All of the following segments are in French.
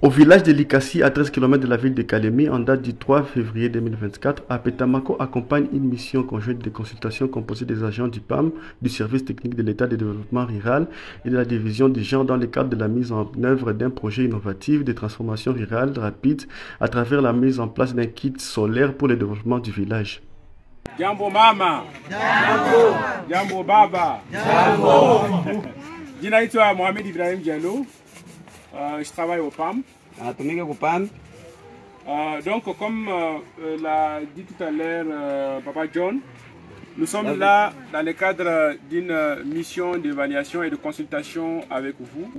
Au village de Likasi, à 13 km de la ville de Kalemi, en date du 3 février 2024, Apetamako accompagne une mission conjointe de consultation composée des agents du PAM, du service technique de l'État de développement rural et de la division du genre dans le cadre de la mise en œuvre d'un projet innovatif de transformation rurale rapide à travers la mise en place d'un kit solaire pour le développement du village. Jambo mama. Jambo. Jambo baba. Jambo. Jinaitwa Mohamed Ibrahim Diallo. Je travaille au PAM. Donc, comme l'a dit tout à l'heure Papa John, nous sommes là dans le cadre d'une mission d'évaluation et de consultation avec vous.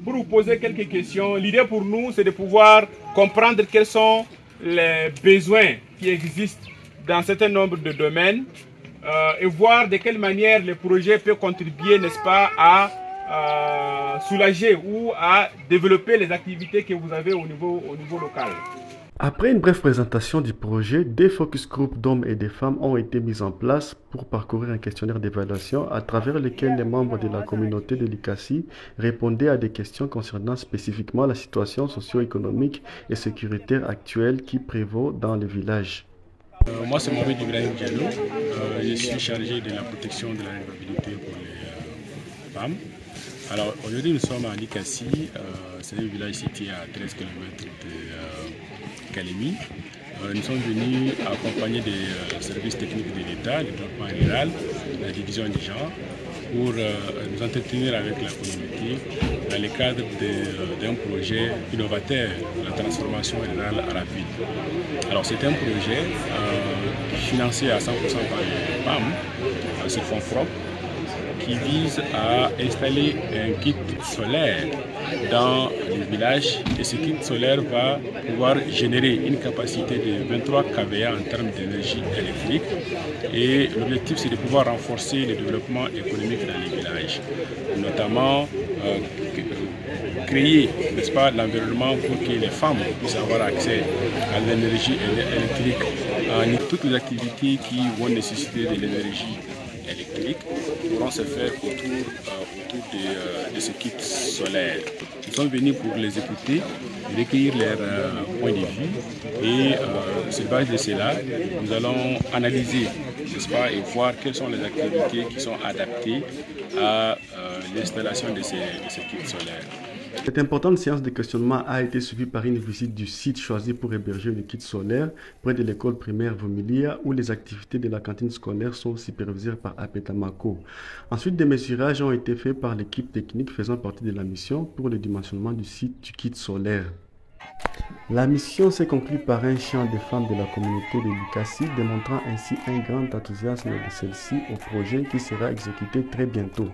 Pour vous poser quelques questions, l'idée pour nous, c'est de pouvoir comprendre quels sont les besoins qui existent dans un certain nombre de domaines et voir de quelle manière le projet peut contribuer, n'est-ce pas, à soulager ou à développer les activités que vous avez au niveau local. Après une brève présentation du projet, des focus groups d'hommes et de femmes ont été mis en place pour parcourir un questionnaire d'évaluation à travers lequel les membres de la communauté de Likasi répondaient à des questions concernant spécifiquement la situation socio-économique et sécuritaire actuelle qui prévaut dans le village. Moi, c'est Mohamed Ibrahim Diallo. Je suis chargé de la protection de la vivabilité pour les femmes. Alors aujourd'hui nous sommes à Likasi, c'est un village situé à 13 km de Kalemi. Nous sommes venus accompagner des services techniques de l'État, le développement rural, la division du genre, pour nous entretenir avec la communauté dans le cadre d'un projet innovateur, la transformation rurale rapide. Alors c'est un projet financé à 100% par le PAM, c'est fonds propres, qui vise à installer un kit solaire dans les villages et ce kit solaire va pouvoir générer une capacité de 23 kVA en termes d'énergie électrique et l'objectif c'est de pouvoir renforcer le développement économique dans les villages, notamment créer, n'est-ce pas, l'environnement pour que les femmes puissent avoir accès à l'énergie électrique, à toutes les activités qui vont nécessiter de l'énergie électrique pourront se faire autour de ce kit solaire. Nous sommes venus pour les écouter, recueillir leurs points de vue et sur base de cela, nous allons analyser, n'est-ce pas, et voir quelles sont les activités qui sont adaptées à l'installation de ces kits solaires. Cette importante séance de questionnement a été suivie par une visite du site choisi pour héberger le kit solaire près de l'école primaire Vomilia où les activités de la cantine scolaire sont supervisées par Apetamako. Ensuite, des mesurages ont été faits par l'équipe technique faisant partie de la mission pour le dimensionnement du site du kit solaire. La mission s'est conclue par un chant de femmes de la communauté de Likasi démontrant ainsi un grand enthousiasme de celle-ci au projet qui sera exécuté très bientôt.